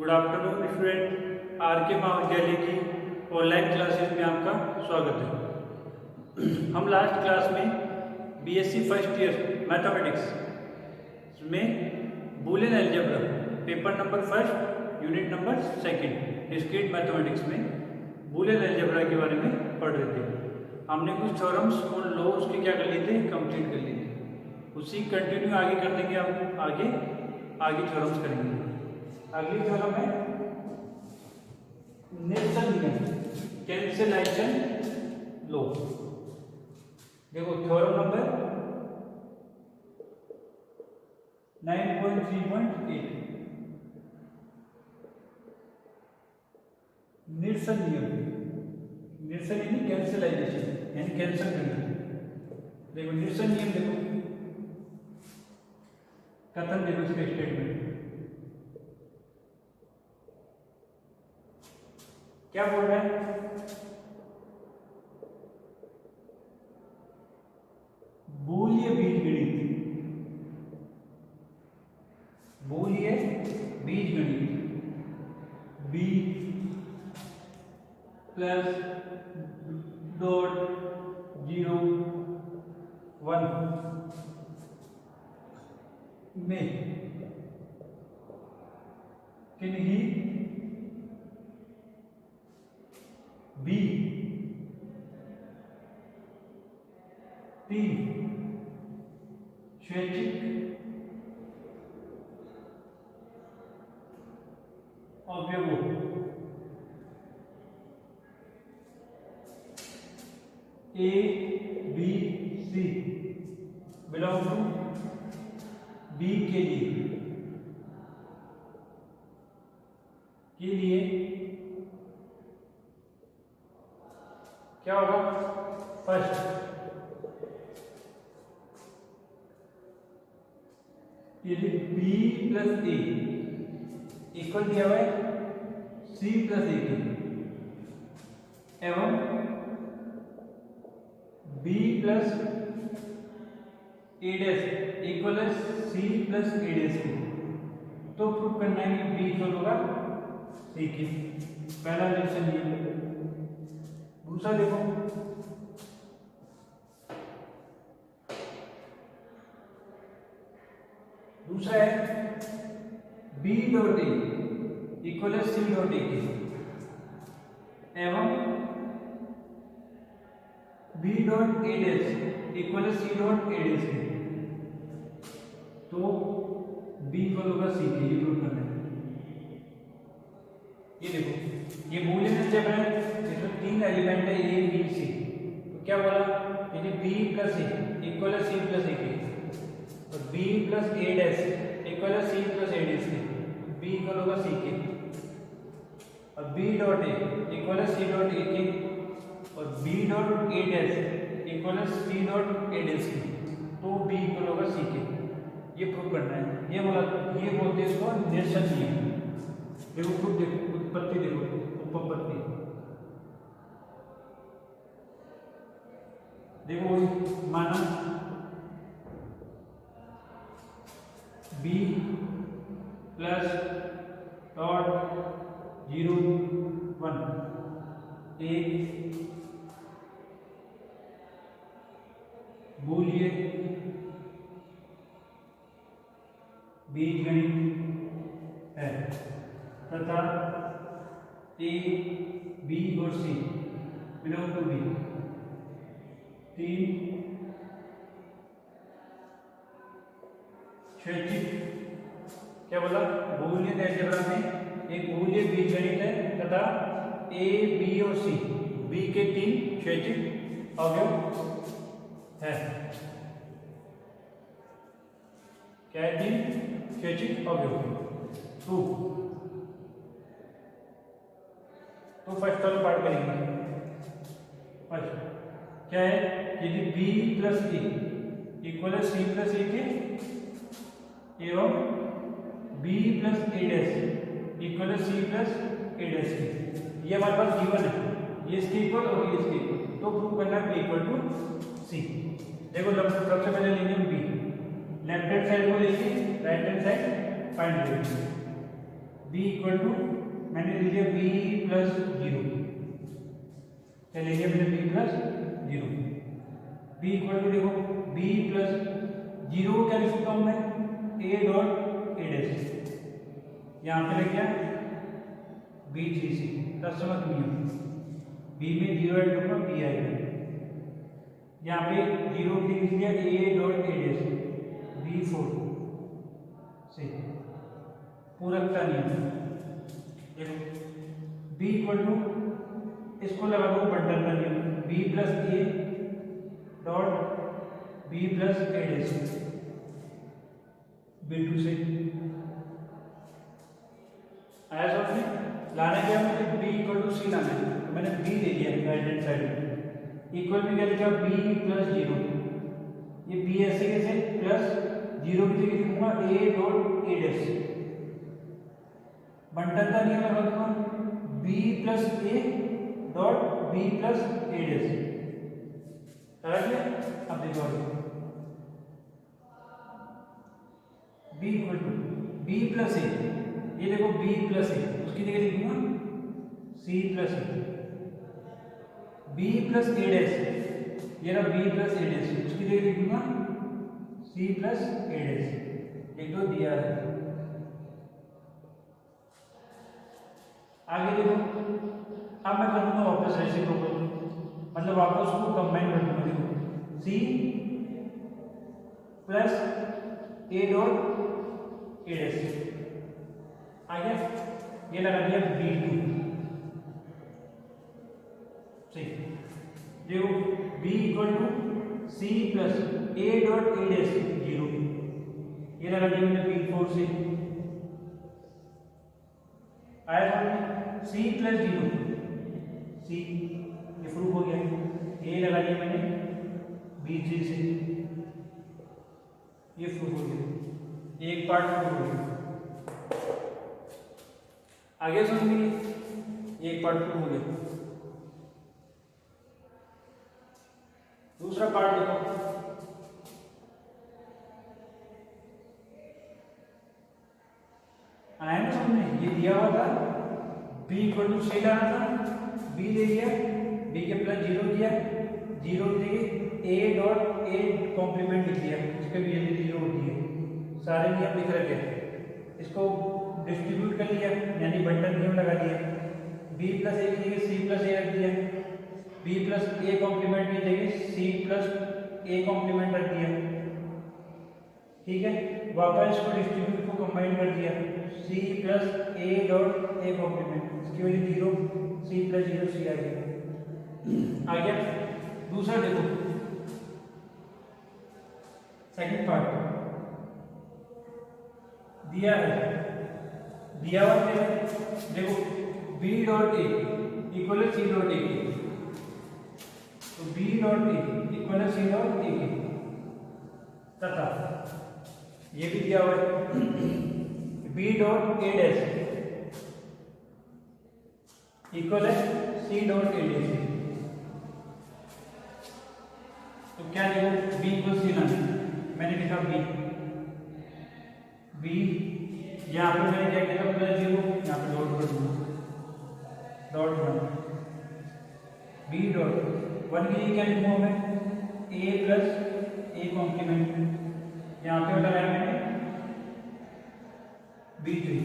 Good afternoon student. Are के महाविद्यालय की ऑनलाइन क्लासेस में आपका स्वागत है। हम लास्ट क्लास में बीएससी फर्स्ट ईयर मैथमेटिक्स में Boolean algebra paper number first unit number second discrete mathematics में बूलियन अलजेब्रा के बारे में पढ़ रहे थे। हमने कुछ थ्योरम्स और लॉज के क्या कर लिए थे, कंप्लीट कर लिए थे। उसी कंटिन्यू आगे कर देंगे, हम आगे थ्योरम्स करेंगे। अगली थ्योरम है नेल्सन नियम, कैंसलेशन लॉ। देखो थ्योरम नंबर 9.3.8 नेल्सन नियम। नेल्सन यानी कैंसलाइजेशन यानी कैंसल करना। देखो नेल्सन नियम, देखो कथन, देखो इसका स्टेटमेंट क्या बोल रहे हैं। बूलिय बीजगणित, बूलिय बीजगणित बी प्लस डॉट 0 1 में किन्हीं बी 3 स्वैच्छिक अवयवों A B C belong to B के लिए क्या होगा। फर्स्ट, यदि बी प्लस ए इक्वल दिया हुआ है सी प्लस ए के एवं B plus A dash equal है सी प्लस ए डैश के, तो प्रूव करना है कि बी इक्वल होगा सी के। पहला रिलेशन ये। दूसरा देखो, दूसरा है बी डॉट ए इक्वल है सी डॉट ए के एवं B dot A dash equal है सी डॉट ए डैश के, तो बी इक्वल होगा सी के। ये प्रूव करना है। ये देखो, ये बूलियन अलजेब्रा है, इसमें 3 एलिमेंट है ए बी सी। तो क्या बोला, यदि बी प्लस ए इक्वल है सी प्लस ए के और B plus A dash equal है सी प्लस ए डैश के, बी इक्वल होगा सी के। और बी डॉट ए इक्वल है सी डॉट ए के और B dot A dash equal है सी डॉट ए डैश के, तो बी इक्वल होगा सी के। ये प्रूव करना है। ये बोला, ये बोलते हैं इसको नेल्सन नियम। देखो खुद देखो, उत्पत्ति देखो, उपपत्ति देखो। माना बी प्लस डॉट 0 1 एक बूलियन बीजगणित है तथा ए बी और सी बिलोंग टू बी। 3 स्वैच्छिक, क्या बोला, बूलियन अलजेब्रा में एक बूलियन बीजगणित है तथा ए बी और सी बी के 3 स्वैच्छिक अवयव है। क्या है? 3 स्वैच्छिक अवयव। तो फर्स्ट वाला पार्ट करेंगे। फर्स्ट क्या है, यदि बी प्लस ए इक्वल है सी प्लस ए के एवं B plus A dash equal है सी प्लस ए डैश के, ये हमारे पास गिवन है, ये इसके इक्वल और ये इसके इक्वल, तो प्रूव करना है बी इक्वल टू सी। देखो सबसे पहले लेंगे बी, लेफ्ट हैंड साइड को लेंगे, राइट हैंड साइड फाइंड करेंगे। बी इक्वल टू मैंने ले लिया बी प्लस जीरो, क्या ले लिया मैंने B plus zero. B equal to देखो बी प्लस जीरो को क्या लिख सकता हूँ मैं, ए डॉट ए डैश, यहाँ पे लग गया बी थ्री सी तत्समक नियम, बी में जीरो ऐड करूँगा बी आएगा, यहाँ पे जीरो लिख दिया A dot A dash B four से पूरकता नियम। देखो बी इक्वल टू इसको लगा दो बंटन का नियम, B plus A dot B plus A dash B two से आया समझ में। लाना क्या मुझे बी इक्वल टू सी लाना है, तो मैंने बी ले लिया राइट हैंड साइड में, इक्वल में क्या लिखा बी प्लस जीरो, ये बी ऐसे कैसे प्लस जीरो की जगह लिखूंगा ए डॉट ए डैश, बंटन का नियम लगा दूंगा B plus A dot B plus A dash, समझ में। अब देखो B equal to B plus A, ये देखो बी प्लस ए उसकी जगह लिखूंगा C plus A, B plus A dash ये रहा बी प्लस ए डैश उसकी जगह लिखूंगा सी प्लस ए डैश, एक दो दिया है। आगे देखो अब मैं कर दूंगा वापस रेसिप्रोकल, मतलब वापस उसको कंबाइन कर दूंगा, देखो C plus A dot A dash आ गया, ये लगा दिया बी टू, ठीक। देखो B equal to C plus A dot A dash zero, ये लगा दिया मैंने बी फोर से आया, सी प्लस जीरो सी ये प्रूफ हो गया, ए लगा दिया मैंने बी थ्री से, ये प्रूफ हो गया, एक पार्ट प्रूफ हो गया। आगे समझिए एक पार्ट प्रूफ हो गया, दूसरा पार्ट देखो, आया ना समझ में, ये दिया हुआ था बी इक्वल टू सी लाना था, बी ले लिया, बी के प्लस जीरो दिया, जीरो दिए ए डॉट ए कॉम्प्लीमेंट लिख दिया, इसके भी ये जीरो होती है, सारे नियम लिख रखे, इसको डिस्ट्रीब्यूट कर लिया यानी बंटन नियम लगा दिया, बी प्लस ए की जगह सी प्लस ए रख दिया, बी प्लस ए कॉम्प्लीमेंट की जगह सी प्लस ए कॉम्प्लीमेंट रख दिया, ठीक है। वापस इसको डिस्ट्रीब्यूट को कंबाइन कर दिया, C plus A dot A complement, इसकी वजह zero C plus zero C आ गया। दूसरा देखो सेकंड पार्ट दिया है, दिया हुआ क्या है, देखो B dot A equal C dot A, तो B dot A equal C dot A तथा ये भी दिया हुआ है B dot A dash equal है सी डॉट ए डैश, तो क्या देखो बी इक्वल सी ना, मैंने लिखा बी यहाँ पे मैंने क्या किया प्लस जीरो, यहाँ पे डॉट कर दूंगा dot one, B dot one के लिए क्या लिखूंगा मैं ए प्लस ए कॉम्प्लीमेंट, यहाँ पे लगाया मैंने बी थ्री,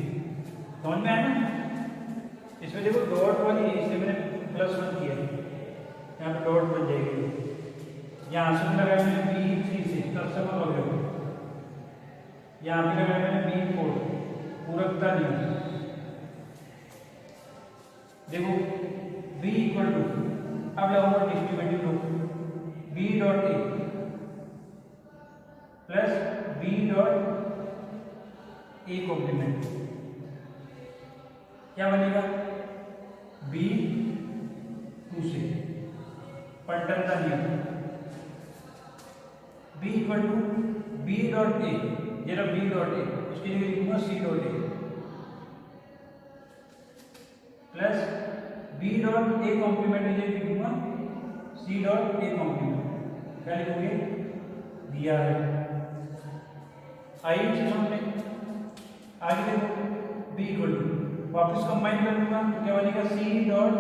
समझ में आया ना। इसमें देखो डॉट वन है इसलिए मैंने प्लस वन किया, यहाँ पे डॉट बन जाएगी, यहाँ से लगाया मैंने बी थ्री से तब से हो गया, यहाँ पे लगाया मैंने बी फोर पूरकता नहीं, देखो बी इक्वल टू अब लगाऊंगा डिस्ट्रीब्यूटिव रूप B dot A plus B dot A complement, क्या बनेगा बी टू से पलटन का नियम, B equal to B dot A, ये रहा बी डॉट ए, उसके लिए लिखूंगा C dot A plus B dot A complement के लिए लिखूंगा सी डॉट ए कॉम्प्लीमेंट, क्या लिखोगे दिया है। आइए समझ में, आगे देखो बी इक्वल टू वापस कंबाइन कर लूंगा तो क्या बनेगा C dot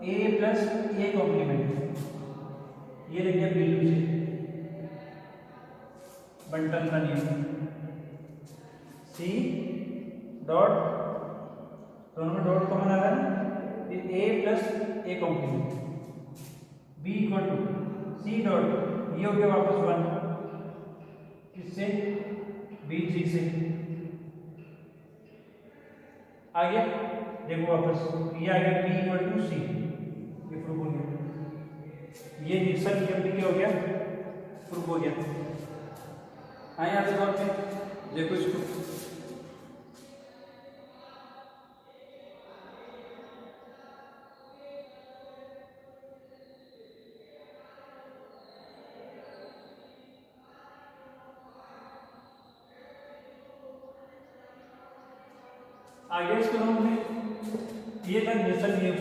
A plus A complement. ये देखिए बिल्लू से बंटन का नियम, सी डॉट, दोनों में डॉट कॉमन आ रहा है, ये A plus A complement B equal to C dot, ये हो गया वापस 1 किससे, बी थ्री से आ गया। देखो वापस ये आ गया बी इक्वल टू सी, ये प्रूफ हो गया, ये निश्चल नियम भी क्या हो गया, प्रूफ हो गया। आए यहाँ से देखो इसको, आगे इसको हमने ये था निश्चल नियम,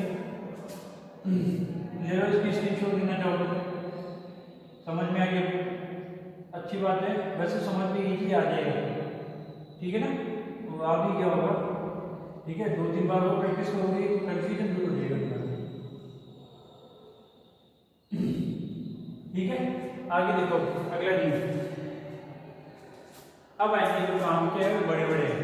ले लो इसकी स्क्रीनशॉट लेना चाहो समझ में आ गया, अच्छी बात है, वैसे समझ में इजी आ जाएगा, ठीक है ना। तो आप भी क्या होगा, ठीक है, 2-3 बार और प्रैक्टिस करोगे तो कंफ्यूजन दूर हो जाएगा तुम्हारा, ठीक है। आगे देखो अगला नियम, अब आएंगे जो काम के है बड़े बड़े हैं।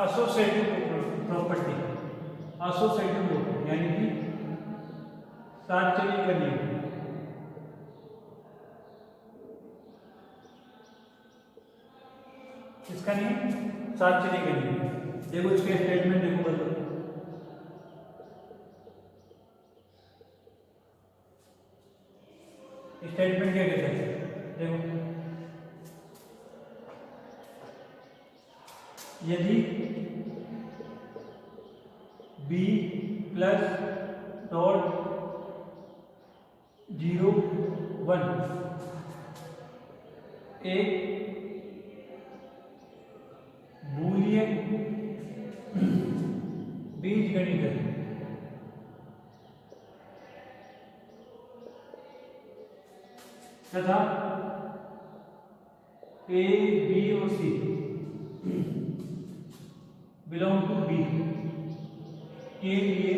एसोसिएटिव प्रॉपर्टी, एसोसिएटिव यानी कि साथ चली का नियम, इसका नियम साथ चली का नियम। देखो इसके स्टेटमेंट देखो, बदलो स्टेटमेंट क्या कहते हैं, देखो यदि बी प्लस डॉट 0 1 एक बूलियन बीजगणित है तथा ए बी और सी बिलोंग टू बी के लिए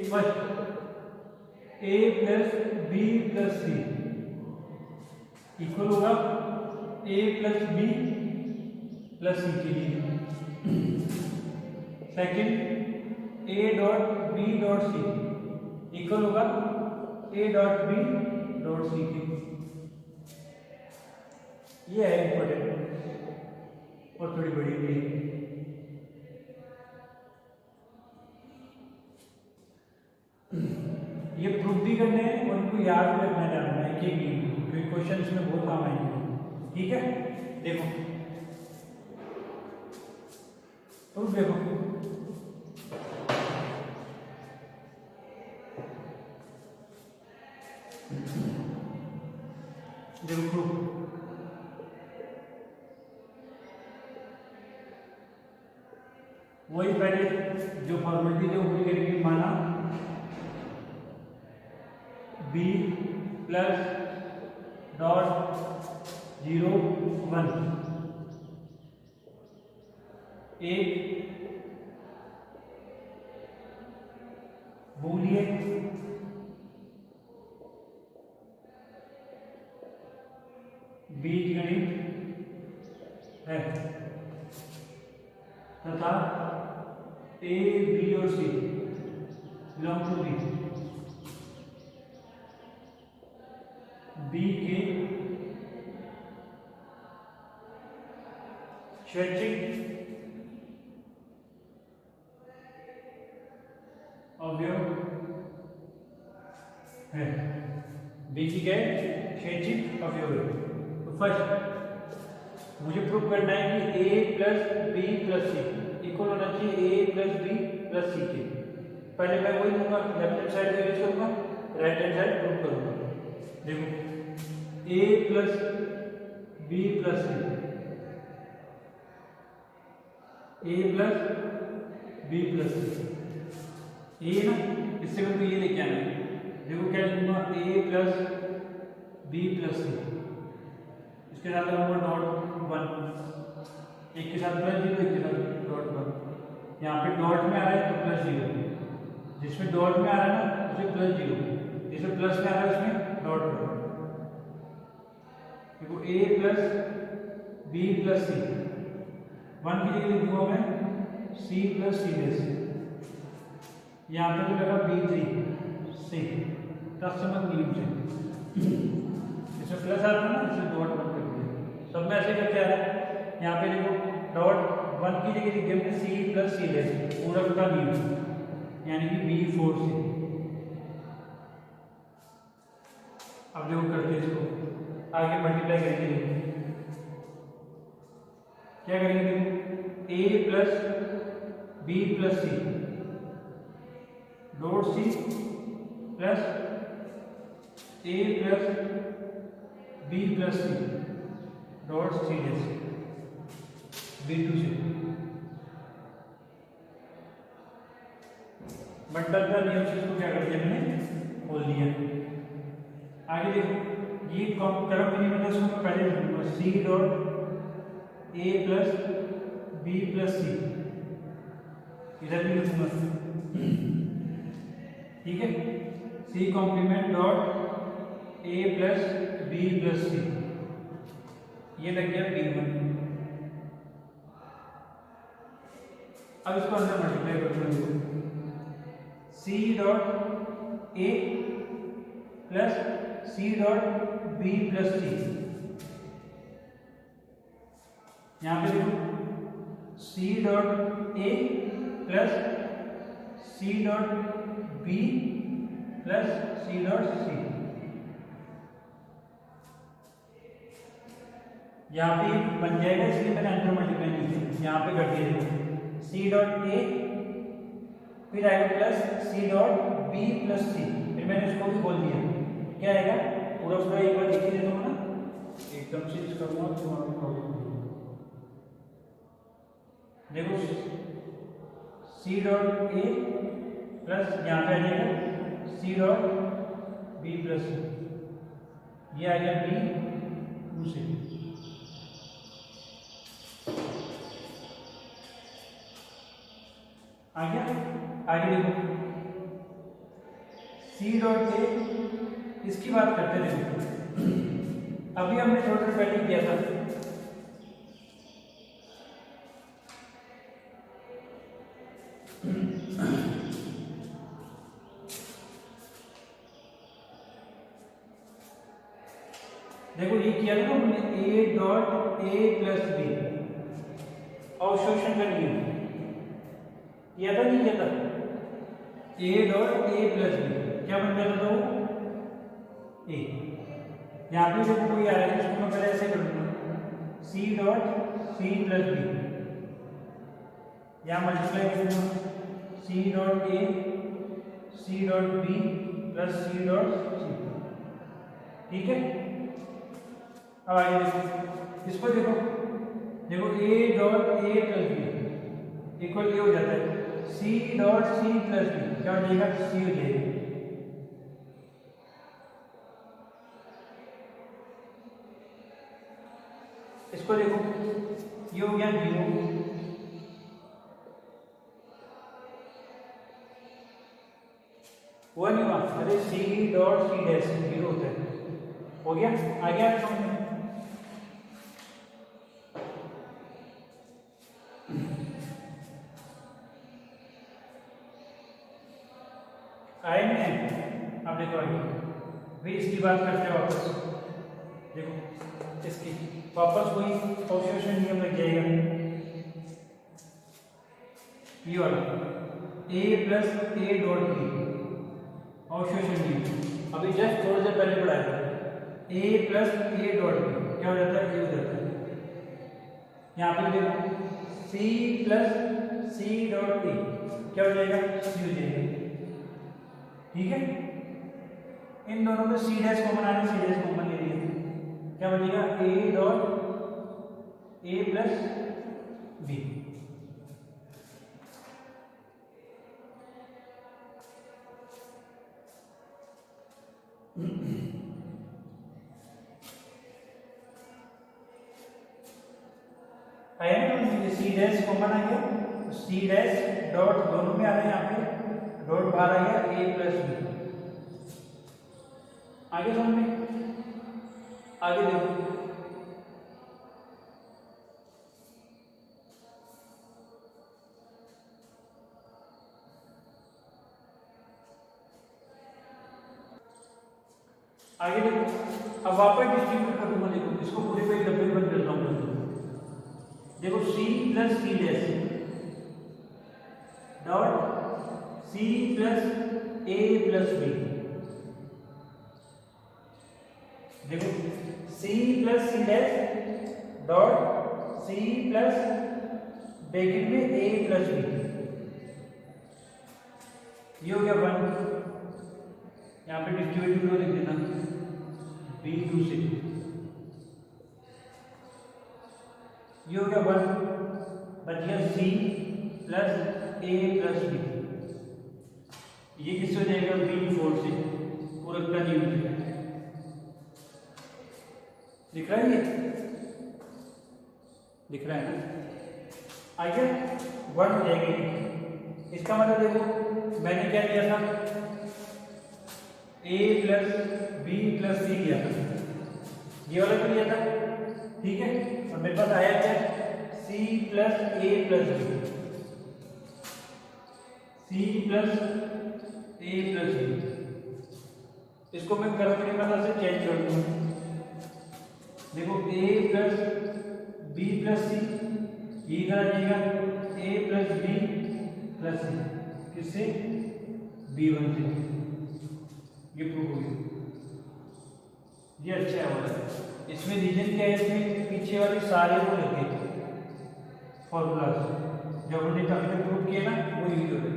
first A plus B plus C equal होगा A plus B plus C के लिए, second A dot B dot C equal होगा A dot B dot C के, ये है इंपॉर्टेंट और थोड़ी बड़ी भी है। ये प्रूफ भी करने हैं और इनको याद भी रखना जानना है कि क्योंकि क्वेश्चन में बहुत काम आएंगे, ठीक है। देखो प्रूफ देखो, देखो प्रूफ वही पहले जो फॉर्मेलिटी जो पूरी करेंगे, माना बी प्लस डॉट 0 1 एक बूलियन बीजगणित है तथा ए बी और सी बिलोंग टू बी के स्वैच्छिक अवयव है, बी की क्या स्वैच्छिक अवयव है। तो फर्स्ट मुझे प्रूव करना है कि a plus B plus C equal होना चाहिए a plus B plus C के। पहले मैं वही लूंगा, लेफ्ट हैंड साइड का यूज करूंगा, राइट हैंड साइड प्रूव करूंगा। देखो a plus B plus C, a plus B plus C, ये ना इससे मेरे को ये लेके आना है। देखो क्या लिखूंगा, a प्लस बी प्लस सी, इसके साथ लगाऊंगा डॉट वन, एक के साथ प्लस जीरो, एक के साथ डॉट वन। यहाँ पे डॉट में आ रहा है तो प्लस जीरो, जिसमें डॉट में आ रहा है ना उसमें प्लस जीरो, जिसमें प्लस में आ रहा है उसमें डॉट वन। देखो a plus B plus C, one की जगह लिखूंगा मैं c प्लस सी डैश, यहाँ पे जो लगा b3 सी, तत्समक नियम से इसमें प्लस आ रहा है ना, इसमें डॉट वन कर दिया। सब में ऐसे करके आ रहा है। यहाँ पे देखो डॉट वन की जगह लिख दिया सी प्लस सी डैश, पूरा का नियम, यानी कि b4 से। अब देखो करते इसको आगे मल्टीप्लाई करेंगे। क्या करेंगे, a plus B plus C dot C plus a plus B plus C dot C dash b2 से। बंटल का नियम से इसको क्या कर दिया मैंने, खोल दिया। आगे देखो ये क्रम में नहीं, इसको मैं पहले लिखूंगा C dot a plus B plus C, इधर भी लिखूंगा, ठीक है। C complement dot a plus B plus C, ये लग गया b1। अब इसको अंदर मल्टीप्लाई करते हैं, C dot a plus C dot B plus C, यहाँ पे देखो C dot A plus C dot B plus C dot C, यहाँ पे बन जाएगा, इसलिए मैंने अंदर मल्टीप्लाई नहीं किया, यहाँ पे कर दिया सी डॉट ए, फिर आएगा plus C dot B plus C, फिर मैंने इसको भी खोल दिया। क्या आएगा पूरा पूरा एक बार देख ही देता हूँ ना, एकदम से इसका देखो सी डॉट ए प्लस यहाँ पे आ जाएगा सी डॉट बी प्लस सी, ये आ गया b2 से। आ गया, आगे देखो सी डॉट ए, इसकी बात करते हैं। अभी हमने थोड़ा सा पहले किया था, देखो ये किया था हमने a dot a plus B, अवशोषण का नियम किया था, नहीं किया था, a dot a plus B क्या बन जाता था वो a। यहाँ पे देखो कोई आ रहा है, इसको मैं पहले ऐसे कर दूंगा c dot c plus B, यहाँ मल्टीप्लाई करूंगा c dot a c dot b plus c dot c, ठीक है। अब आगे देखो इसको, देखो देखो a dot a plus B equal ये हो जाता है c dot c plus B, क्या हो जाएगा c हो जाएगा। इसको देखो ये हो गया 0, हुआ नहीं हुआ, अरे c डॉट c डैश 0 होता है, हो गया। आ गया समझ में, आए नहीं। अब देखो आगे फिर इसकी बात करते हैं वापस, देखो इसकी वापस वही अवशोषण नियम लग जाएगा, ये वाला a plus a dot B अवशोषण नियम। अभी जस्ट थोड़ी देर पहले पढ़ाया था a plus a dot B क्या हो जाता है, ये हो जाता है यहाँ पे देखो C plus C dot A क्या हो जाएगा, सी हो जाएगा। ठीक है, इन दोनों में सी डैश कॉमन आ रहा है, सी डैश कॉमन ले लिया, क्या बनेगा A dot A plus B. आया ना, सी डैश कॉमन आ गया, सी डैश डॉट दोनों में आ रहा है, यहाँ पे डॉट बाहर आ गया ए प्लस बी। आगे समझ में, आगे देखो आगे देखो, अब वापस डिस्ट्रीब्यूट कर दूंगा। देखो इसको पूरे पे डब्बे बंद करता हूँ। देखो C plus C dash dot C plus A plus B. देखो C plus C dash dot C plus bracket में ए प्लस बी, ये हो गया 1। यहाँ पे डिस्ट्रीब्यूटिव लो लिख देना B2 से, ये हो गया 1, बच गया C plus A plus B। ये किससे हो जाएगा B4 से, पूरक का नियम से। दिख रहा है, ये दिख रहा है ना, आगे 1 हो जाएगी। इसका मतलब देखो मैंने क्या किया था, A प्लस बी प्लस सी लिया था, ये वाला भी लिया था। ठीक है, और मेरे पास आया क्या, C plus A plus B, C plus A plus B. इसको मैं कर्व की मदद से चेंज कर दूँ। देखो A plus B plus C, ये इधर आ जाएगा A प्लस बी प्लस सी, किससे B1 से। ये प्रूव हो गया, ये अच्छा है वाला। इसमें रीजन क्या है, इसमें पीछे वाले सारे वो लगे फॉर्मूला जब हमने कभी तक प्रूव किया ना, वो यूज हो गए।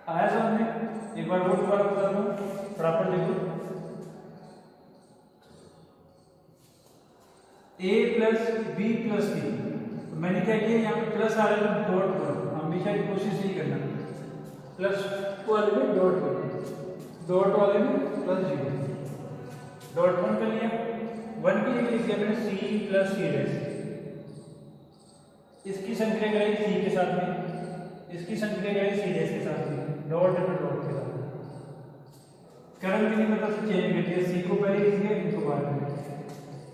आया समझ में, एक बार वो दोबारा बता दूं, प्रॉपर देखो A प्लस बी प्लस सी, तो मैंने क्या किया, यहाँ पे प्लस आ रहा है डॉट करो, हमेशा की कोशिश यही करना, प्लस वाले में डॉट करो, डॉट वाले में प्लस 0, डॉट 1 कर लिया। 1 की जगह लिख दिया मैंने C प्लस सी डैश। इसकी संक्रिया कराई C के साथ में, इसकी संक्रिया कराई C डैश के साथ में, डॉट और डॉट के साथ में। कर्म की मतलब से चेंज कर दिया, C को पहले लिख दिया, इनको बाद में,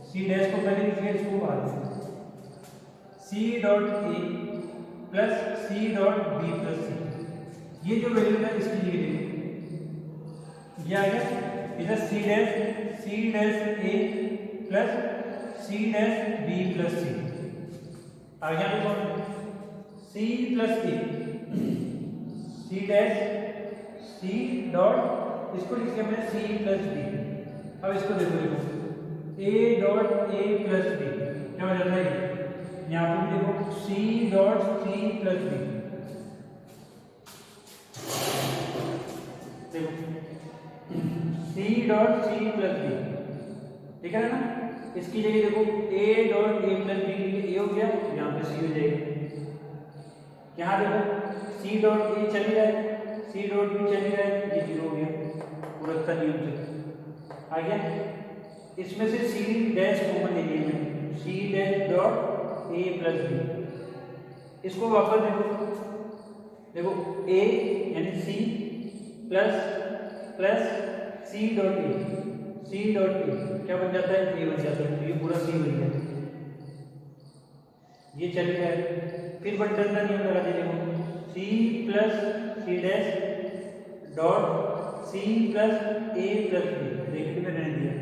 C डैश को पहले लिख दिया, इसको बाद में। C dot A plus C dot B plus C, ये जो वैल्यू है इसकी ये ये आ गया। इधर C dash A plus C dash B plus C आ गया। तो C plus A, C dash C dot, इसको लिख दिया मैंने C प्लस B। अब इसको देखो A dot A plus B क्या हो जाता है, यहाँ पे देखो C dot C plus B। C dot C plus B, ठीक है ना। इसकी जगह देखो A dot A plus B, A हो गया, यहाँ पे C हो जाएगा। यहाँ देखो C डॉट A चल ही रहा है, C डॉट B चल ही रहा है, ये 0 हो गया, पूरक का नियम से आ गया। इसमें से C डैश कॉमन ले लिया मैंने, C dash dot A plus B. इसको वापस देखो A यानी C plus C dot A, C dot A क्या बन जाता है, A बन जाता है, ये पूरा C बन गया, ये चल गया है। फिर बंटन का नियम लगा दीजिए, C plus C dash dot C plus A plus B, देखिए मैंने दिया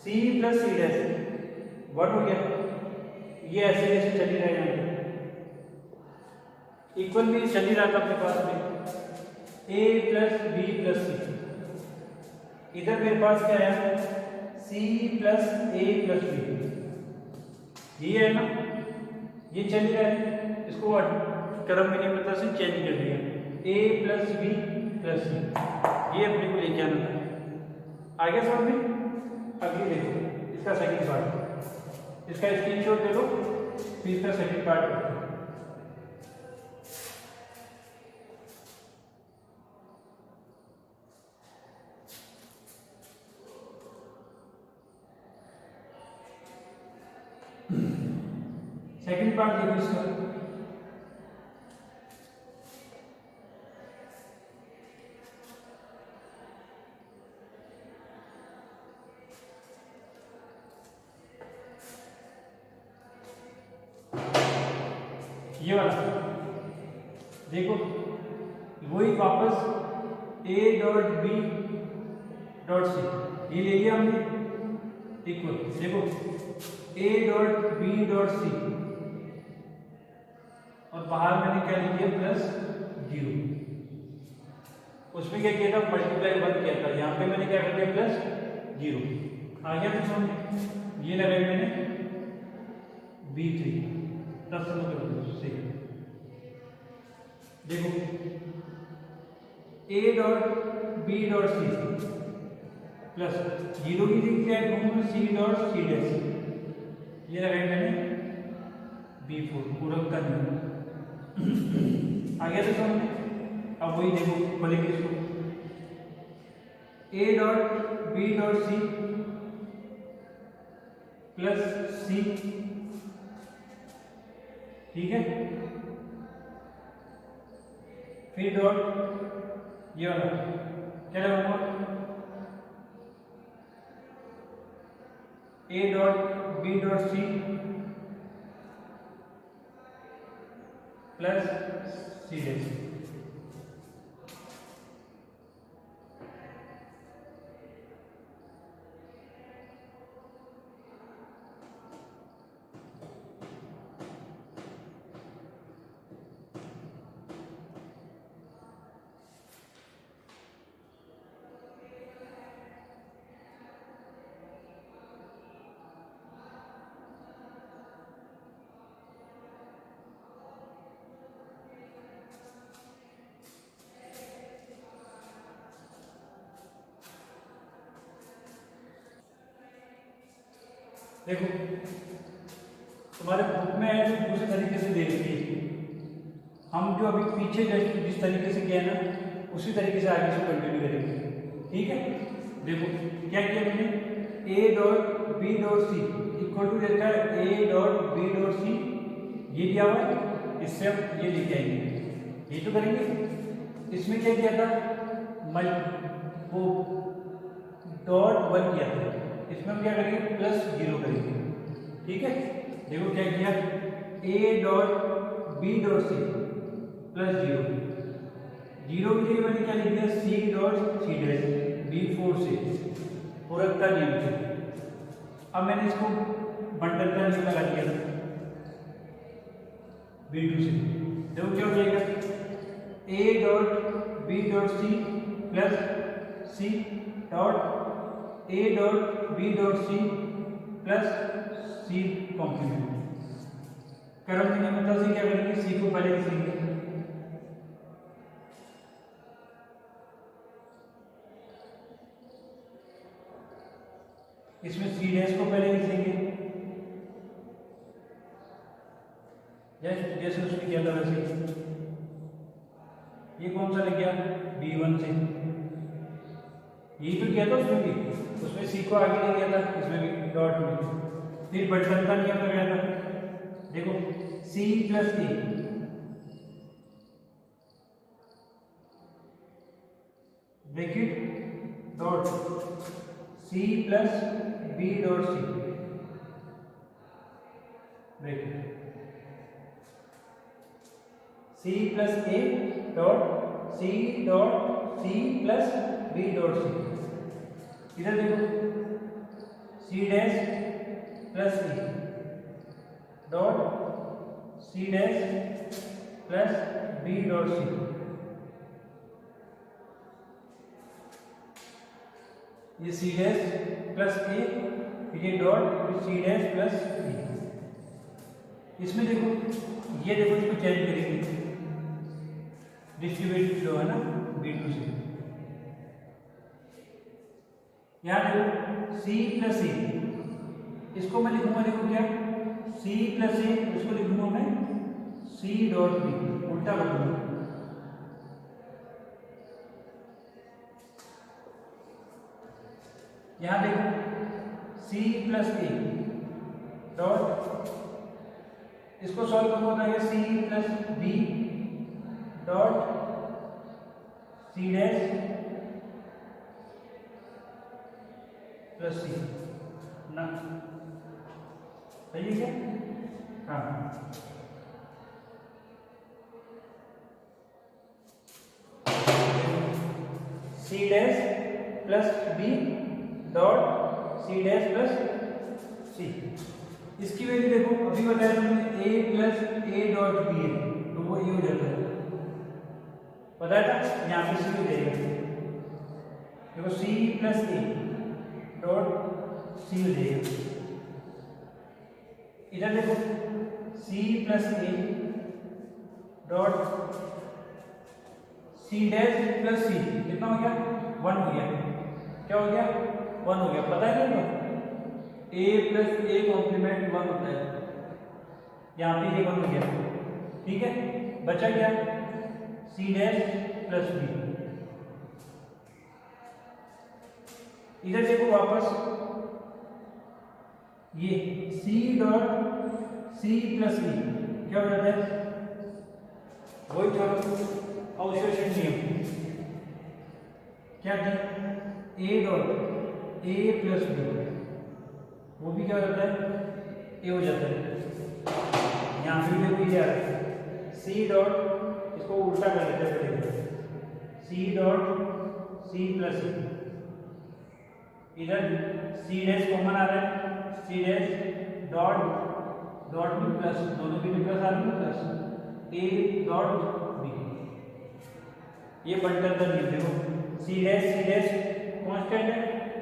C प्लस C डैश 1 हो गया, ये ऐसे ऐसे चल ही रहा है, इक्वल भी चल ही रहा था अपने पास में, A plus B plus C। इधर मेरे पास क्या है, C plus A plus B, ये है ना, ये चल रहा है, इसको क्रम विनिमयता से चेंज कर दिया, a plus B plus C, ये अपने को लेके आना था। आगे समझ में? अगली देखो इसका सेकंड पार्ट, इसका स्क्रीनशॉट ले लो, फिर इसका सेकंड पार्ट करते हैं। सेकंड पार्ट देखो इसका, ये वाला देखो, वही वापस a dot B dot C, ये ले लिया हमने इक्वल, देखो a dot B dot C और बाहर मैंने क्या लिख दिया प्लस 0, उसमें क्या किया था मल्टीप्लाई 1 किया था, यहाँ पे मैंने क्या कर दिया प्लस 0। आ गया तो समझ, ये लगाई मैंने b3 10 से, देखो a dot B dot C plus 0 की जगह क्या है c डॉट सी डैश, ये लगाई मैंने b4 पूरक का नियम। आ गया तो समझ। अब वही देखो खोलेंगे इसको, a dot B dot C plus C, ठीक है, फिर डॉट ये वाला क्या लगाऊंगा, a dot B dot C plus C dash, देखो तुम्हारे बुक में है तो दूसरे तरीके से दे रखी है, हम जो अभी पीछे जिस तरीके से किया ना उसी तरीके से आगे से कंटिन्यू करेंगे, ठीक है। देखो क्या किया मैंने, a dot B dot C equal to देखा है a dot B dot C, ये दिया हुआ है, इससे हम ये लिख आएंगे, ये तो करेंगे। इसमें क्या किया था, वो डॉट 1 किया था, इसमें हम क्या करेंगे प्लस 0 करेंगे, ठीक है। देखो क्या किया, a dot B dot C plus 0, 0 के लिए मैंने क्या लिख दिया c dot C dash b4 से पूरक का नियम से। अब मैंने इसको बंटन का नियम लगा दिया b2 से, देखो क्या हो जाएगा, a dot B dot C plus C dot a dot B dot C plus C complement. क्रम विनिमयता से क्या करेंगे, सी को पहले लिखेंगे, इसमें सी डैश को पहले लिखेंगे, जैसे उसने किया था वैसे। ये कौन सा लग गया, b1 से, यही तो किया था उसमें भी, उसमें सी को आगे ले गया था, इसमें भी डॉट में, फिर बटन का नियम लगाया था, देखो C plus A bracket dot C plus B dot C bracket, C plus A dot C plus B dot C. इधर देखो C dash plus A dot C dash plus B dot C, ये C dash plus ए, फिर ये dot, फिर सी dash plus B, इसमें देखो, ये देखो, इसको चेंज करेंगे, डिस्ट्रीब्यूट जो है ना B2 से, यहाँ देखो C प्लस ए, इसको मैं लिखूंगा, देखो क्या, C प्लस ए, उसको लिखूंगा मैं C डॉट बी, उल्टा कर दूंगा। यहाँ देखो C प्लस ए डॉट, इसको सॉल्व करना होता है C plus B dot C dash plus C ना, सही है क्या? हाँ, C dash plus B dot C dash plus C। इसकी वैल्यू देखो, अभी बताया तुमने A plus A dot B है, तो वो ये हो जाता है, बताया था, यहाँ पे C हो जाएगा, देखो C plus A dot C हो जाएगा। इधर देखो C plus A dot C dash plus C, कितना हो गया? 1 हो गया। क्या हो गया? 1 हो गया। पता है क्या? A प्लस ए कॉम्प्लीमेंट 1 होता है, यहाँ पे ये 1 हो गया, ठीक है। बचा क्या? C dash plus B। इधर देखो वापस, ये C dot C plus E क्या हो जाता है? वही चलो ऑब्जर्वेशन नियम, क्या था? A dot A plus B, वो भी क्या हो जाता है? A हो जाता है। यहाँ पे देखो ये आ रहा है C डॉट, इसको उल्टा कर लेते हैं, C dot C plus E, इधर C डैश कॉमन आ रहा है, C डैश डॉट डॉट भी प्लस, दोनों भी प्लस आ रही है, प्लस A डॉट B, ये बंटल का नियम। देखो C डैश कांस्टेंट है,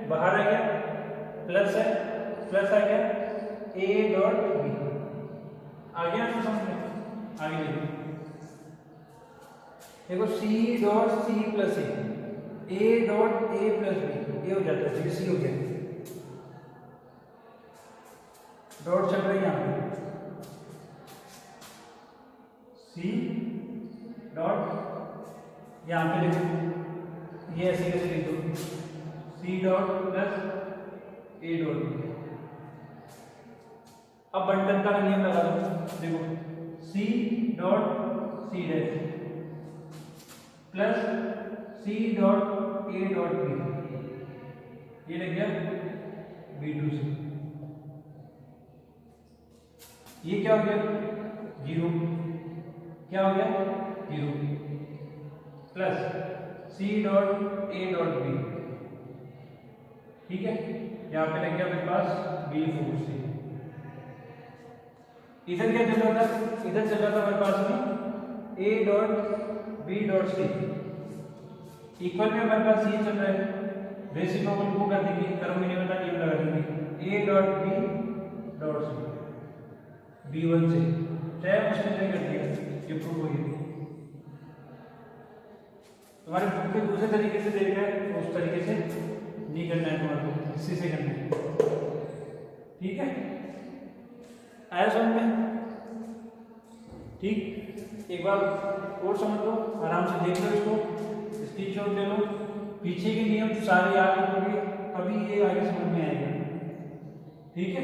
बाहर आ गया, प्लस है, प्लस आ गया, A डॉट B आ गया ना समझ में? आगे देखो C dot C plus A dot A plus B, ये हो जाता है, फिर C हो गया, डॉट चल रही है यहाँ पे, C डॉट, यहाँ पे देखो ये ऐसे कैसे लिख दो, C dot plus A dot B। अब बंटन का नियम लगा दो, देखो C dot C dash plus C dot A dot B, ये लग गया B2 से, ये क्या हो गया? 0, क्या हो गया? 0 plus C dot A dot B, ठीक है। यहाँ पे लग गया मेरे पास B4 से। इधर क्या चल रहा था? इधर चल रहा था मेरे पास में A dot B dot C, equal में हमारे पास ये चल रहा है, रेसिप्रोकल को कर देंगे, टर्मिनेबल का नियम लगा देंगे, A dot B dot C B1 से, चाहे उसने नहीं कर दिया, ये प्रूव हो गया। तुम्हारे बुक में दूसरे तरीके से देख रहा है, तो उस तरीके से नहीं करना है तुम्हारे को, इसी से करना है, ठीक है। आया समझ में? ठीक, एक बार और समझ लो, आराम से देख लो, इसको स्क्रीनशॉट ले लो, पीछे के नियम सारे याद रखोगे, तभी ये आगे समझ में आएगा, ठीक है।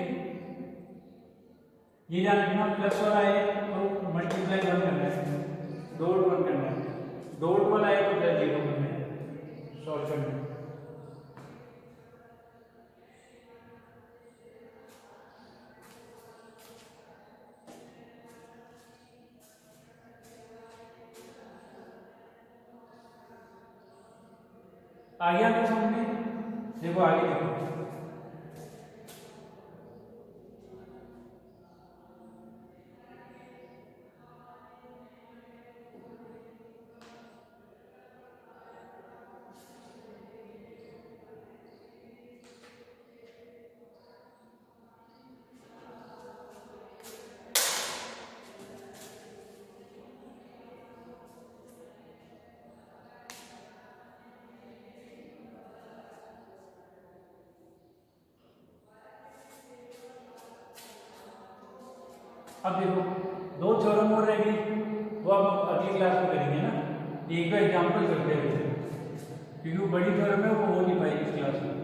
ये ध्यान रखना, प्लस वाला है तो मल्टीप्लाई 1 करना है, डॉट 1 करना है, डॉट वाला है तो प्लस 0 करना है, सॉल्व करना है। आगे आपको समझ में? देखो आगे देखो, अब देखो दो थ्योरम और रह गई, वो अब अगली क्लास में करेंगे ना। एक दो एग्जाम्पल करते हैं क्योंकि वो बड़ी थ्योरम है, वो हो नहीं पाएगी इस क्लास में।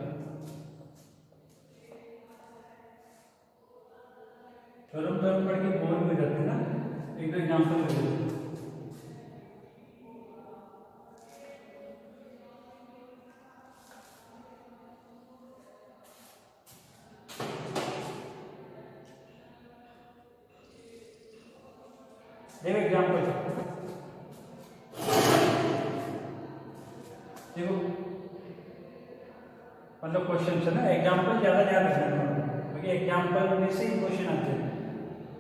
थ्योरम थ्योरम पढ़ के बोर हो जाते हैं ना, एक दो एग्जाम्पल कर देते हैं। देखो एग्जाम्पल, देखो मतलब क्वेश्चन है ना, एग्जाम्पल ज़्यादा ध्यान रखना क्योंकि एग्जाम्पल में से ही क्वेश्चन आते हैं,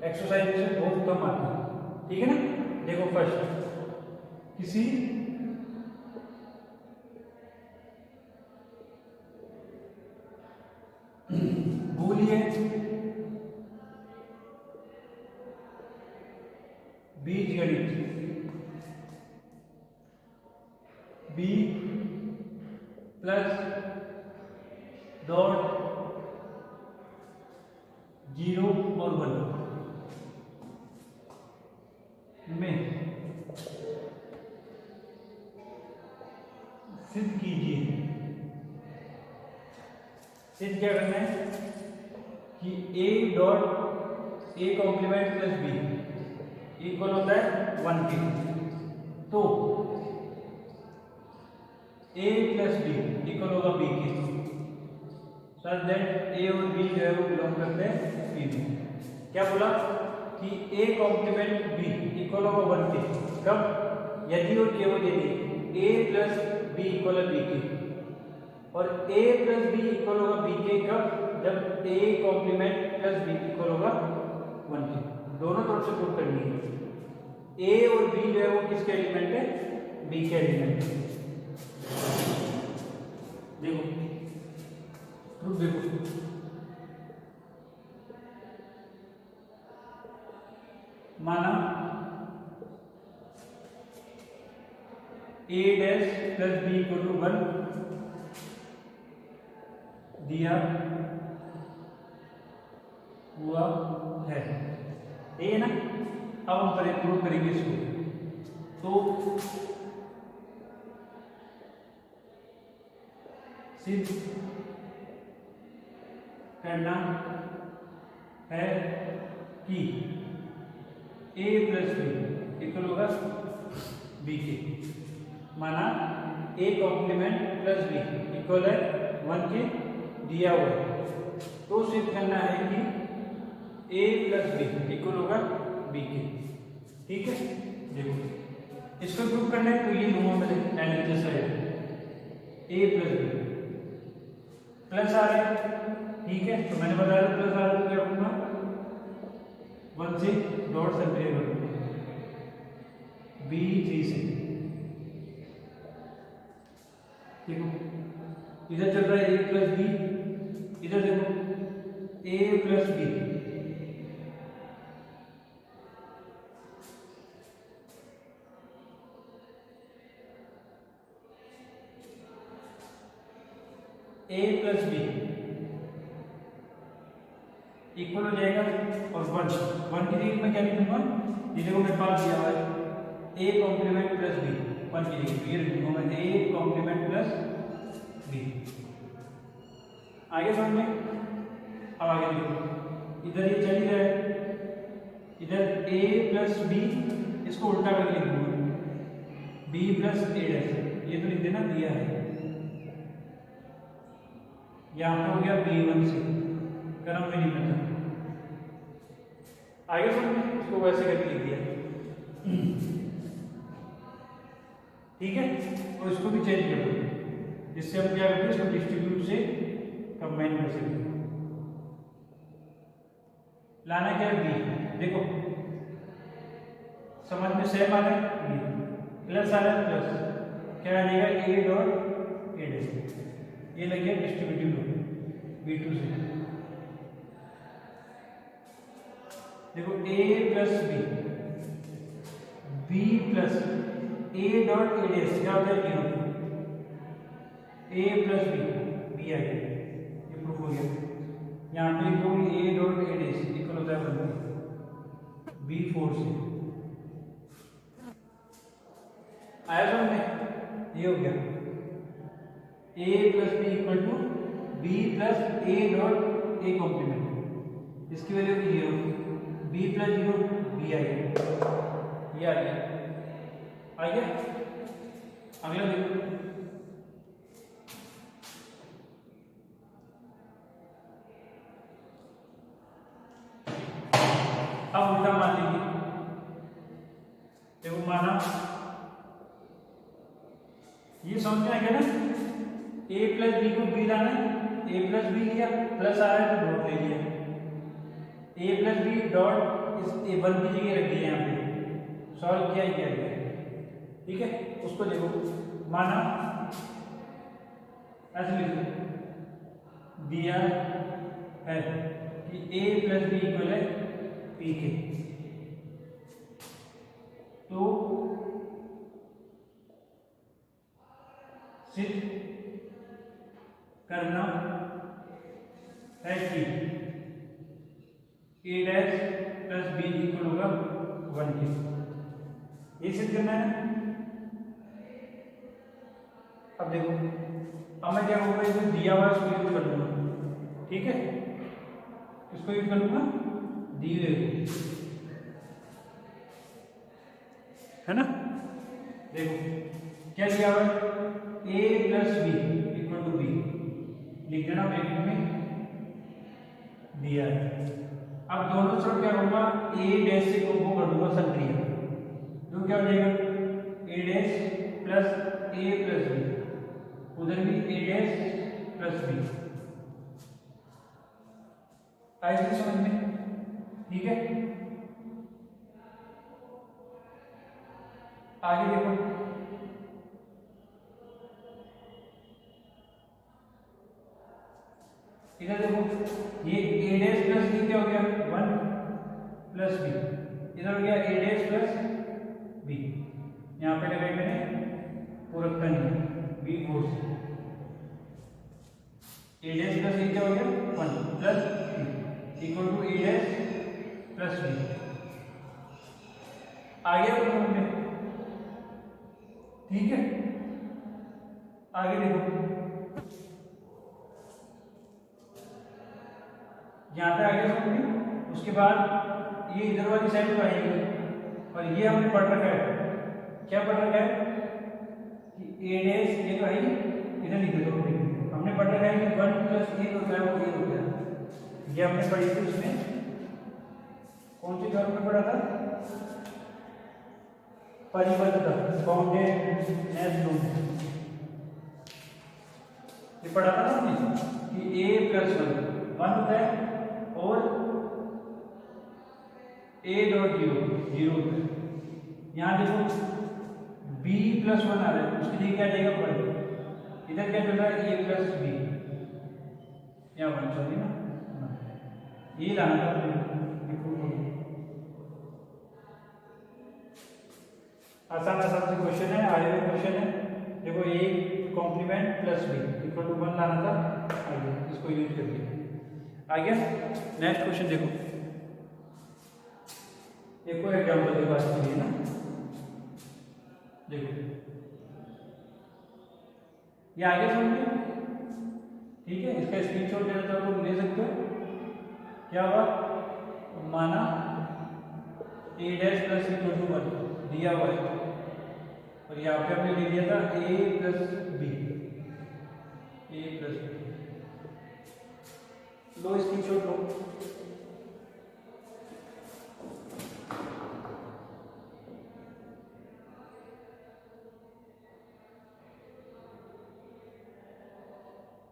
एक्सरसाइज में से बहुत कम आते हैं, ठीक है ना। देखो फर्स्ट, किसी बूलियन बीजगणित बी प्लस डॉट 0 और 1 में सिद्ध कीजिए। सिद्ध क्या करना है कि a dot a complement plus b equal होता है 1 के, तो a प्लस b इक्वल होगा b के, सच दैट a और b जो है वो बिलोंग करते हैं b में। क्या बोला कि a कॉम्प्लीमेंट b इक्वल होगा 1 के, कब? यदि और केवल यदि a प्लस b इक्वल है b के, और a प्लस b इक्वल होगा b के, कब? जब a complement plus b equal होगा 1 के। दोनों तरफ से प्रूव करनी है। a और b जो है वो किसके एलिमेंट है? b के एलिमेंट है। देखो प्रूफ देखो, माना a dash plus b equal to 1 दिया हुआ है, ये है ना। अब हम प्रूव करेंगे इसको, तो सिद्ध करना है कि a प्लस बी इक्वल होगा b के, माना a complement plus b equal है 1 के दिया हुआ है, तो सिद्ध करना है कि a प्लस बी इक्वल होगा b के, ठीक है। देखो इसको प्रूव करना है तो ये लूंगा मैं N side a plus B plus आ रहा है, ठीक है। तो मैंने बताया प्लस आ रहा है तो क्या करूंगा 1 से डॉट सेपरेट करूंगा b 3 से। देखो इधर चल रहा है a प्लस बी, इधर देखो a plus B, a plus B equal हो जाएगा, और 1 की जगह में क्या लिखूंगा, ये देखो मेरे पास दिया हुआ है a कॉम्प्लीमेंट प्लस b, 1 की जगह ये लिखूंगा मैं a कॉम्प्लीमेंट प्लस b। आगे समझ में? अब आगे देखो इधर ये चल ही रहा है, इधर a प्लस b, इसको उल्टा करके लिखूंगा b प्लस a डैश, ये तो लिख देना दिया है, यहाँ पे हो गया b1 से क्रम में नहीं बचा। आगे समझ, इसको वैसे करके लिख दिया, ठीक है। और इसको भी चेंज कर दो, जिससे हम क्या करते हैं, इसको डिस्ट्रीब्यूट से कंबाइन कर सकते हैं। लाना क्या है b, देखो समझ में सेम आ रहा है, b प्लस आ रहा है, प्लस क्या आ जाएगा a डॉट a डैश, ये लग गया डिस्ट्रीब्यूटिव रूप b2 से। देखो a plus b plus a dot a dash क्या होता है 0, a प्लस b आ गया, ये प्रूफ हो गया। यहाँ पे लिखो a dot a dash equal होता है 1, B4 से आया समझ में? ये हो गया A plus B equal to B plus A dot A complement. इसकी वैल्यू भी 0, बी प्लस 0 बी आ गया, ये आ गया। अगला देखो, अब उल्टा मान लीजिए। देखो माना ये समझ में आ गया ना, a प्लस बी को बी लाना है, a प्लस बी लिया, प्लस आ रहा है तो डॉट ले लिया, a प्लस बी डॉट इस a वन की जगह रख दिया, यहाँ पे सॉल्व किया ही क्या गया। ठीक है, उसको देखो माना ऐसे लिखो, दिया है कि a प्लस बी इक्वल है पी के, तो सिद्ध करना है कि a dash plus B equal होगा 1 के। ये सिद्ध करना है। अब देखो, अब मैं क्या करूँगा, इसमें दिया हुआ उसको यूज कर लूँगा। ठीक है, इसको यूज कर लूँगा दिए हुए, है ना। देखो क्या दिया हुआ है, a plus B equal to B, लिख देना ब्रैकेट में दिया है। अब दोनों तरफ क्या होगा, a डैश से को कर दूंगा सक्रिय, तो क्या हो जाएगा a dash plus a plus B, उधर भी a डैश प्लस बी। आइए समझ में, ठीक है। आगे देखो, इधर देखो ये a डैश प्लस बी क्या हो गया 1 प्लस बी, इधर हो गया a डैश प्लस बी, यहाँ पे लगाई मैंने पूरक नहीं B4 से, a डैश प्लस ए क्या हो गया 1 plus B equal to a dash plus B. आ गया दोनों में, ठीक है। आगे देखो, यहाँ पे आ गया समझ में। उसके बाद ये इधर वाली साइड पर आएगी, और ये हमने पढ़ रखा है, क्या पढ़ रखा है कि a डैश, ये तो है इधर लिख दो, हमने पढ़ रखा है कि 1 प्लस ए होता है वो ये होता है, ये हमने पढ़ी थी उसमें, कौन सी टर्म में पढ़ा था, परिबद्धता, बाउंडेडनेस लूप, ये पढ़ा था ना हमने कि a प्लस 1 होता है और a डॉट 0 होता है। यहाँ देखो b प्लस 1 आ रहा है, उसके लिए क्या जाएगा 1, इधर क्या चल रहा है a प्लस बी, यहाँ 1 सॉरी ना, ये लाना था। आसान आसान से क्वेश्चन है, आगे का क्वेश्चन है। देखो a complement plus B equal to 1 लाना था, आगे इसको यूज करके आ गया। नेक्स्ट क्वेश्चन देखो, एक और एग्जांपल के पास के लिए ना, देखो ये आगे समझिए, ठीक है। इसका स्क्रीनशॉट लेना चाहो तो ले सकते हो। क्या हुआ, माना a dash plus equal to 1 दिया हुआ है, और यहाँ पे हमने ले लिया था a प्लस बी, लो स्क्रीनशॉट लो।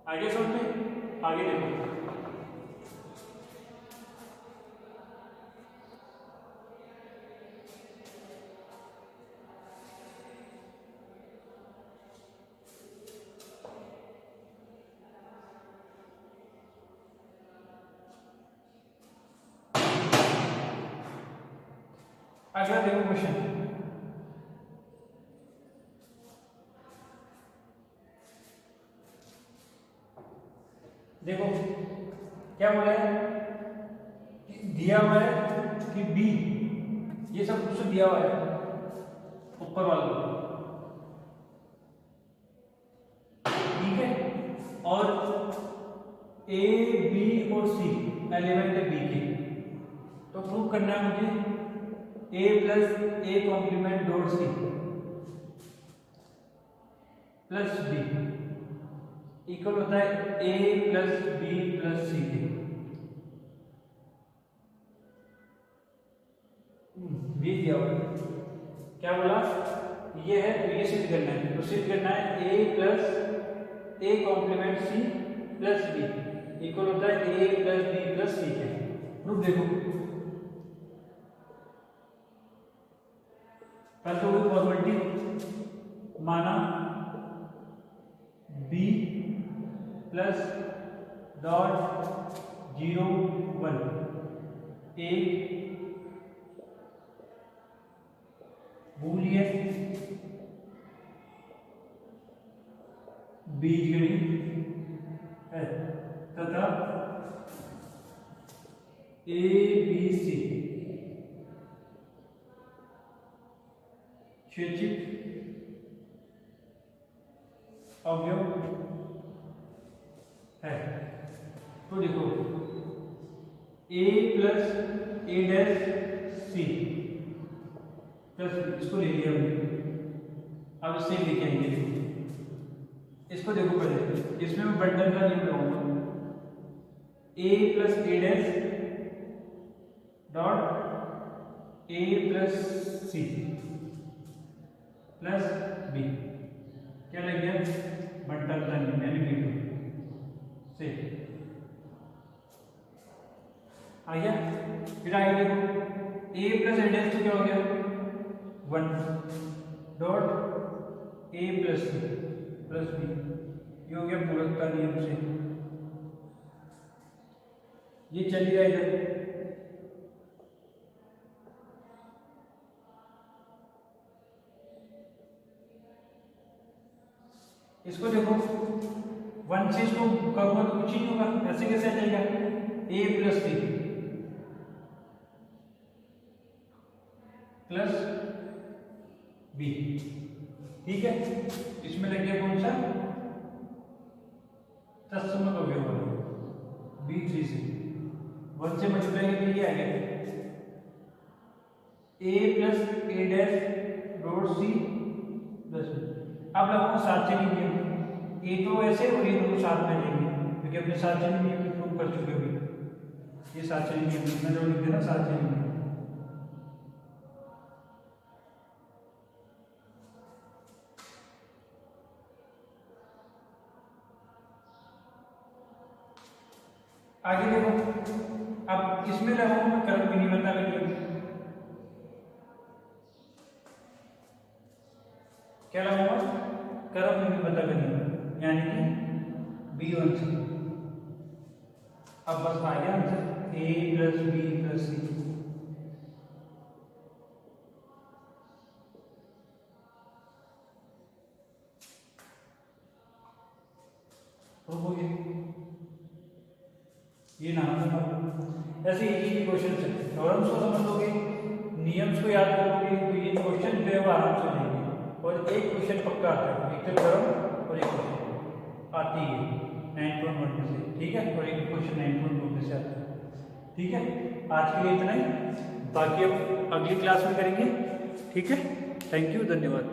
आगे समझते, आगे देखो, अगला देखो क्वेश्चन, देखो क्या बोला है, दिया हुआ है कि b ये सब कुछ दिया हुआ है ऊपर वाला, ठीक है। और ए बी और सी एलिमेंट है बी के, तो प्रूव करना है मुझे A plus A complement dot C plus B equal होता है A plus B plus C के। ये दिया हुआ क्या बोला, ये है, तो ये सिद्ध करना है, तो सिद्ध करना है A plus A complement C plus B equal होता है A plus B plus C के। प्रूफ देखो, पहले तो वो फॉर्मेलिटी माना B plus dot 0 1 A Boolean बीजगणित है तथा ए बी सी क्षैतिज अवयव है। तो देखो ए plus A dash C plus, इसको ले लिया हमने, अब इससे लेके आएंगे। इसको देखो पहले, इसमें मैं बंडल का नियम लगाऊंगा, A plus A dash dot A plus C plus B, क्या लग गया, बंडल का नियम यानी बी2 से आ गया। फिर आगे देखो ए प्लस ए डैश तो क्या हो गया 1 डॉट ए प्लस बी, ये हो गया पूरकता नियम से, ये चलिए इधर इसको देखो 1 से इसको करूंगा तो कुछ ही नहीं होगा, ऐसे कैसे आ जाएगा ए प्लस बी प्लस बी, ठीक है। इसमें लग गया कौन सा तत्सम अवयव B3 से 1 से मल्टीप्लाई करके ये आ गया ए plus A dash dot C plus, अब लगाओ सात चली नियम, ए तो ऐसे और ये दोनों साथ में लेंगे क्योंकि अपने सात चली नियम को प्रूव कर चुके हो, ये सात चली नियम में जो लिख देना सात चली नियम। आगे देखो, अब इसमें लगाऊं मैं कर्म विनिमयता का नियम, क्या लगाऊंगा कर्म विनिमयता का नियम यानी कि B1 से, अब बस आ गया answer A plus B plus C, हो गया। ये नाम है, ऐसे ही क्वेश्चन है, थ्योरम्स को समझ लोगे, नियम्स को याद करोगे तो ये क्वेश्चन जो है वो आराम से लेंगे। और एक क्वेश्चन पक्का आता है, एक तो थ्योरम और एक क्वेश्चन आती है 9.1 में से, ठीक है, और एक क्वेश्चन 9.2 में से आता है, ठीक है। आज के लिए इतना ही, बाकी अब अगली क्लास में करेंगे, ठीक है। थैंक यू, धन्यवाद।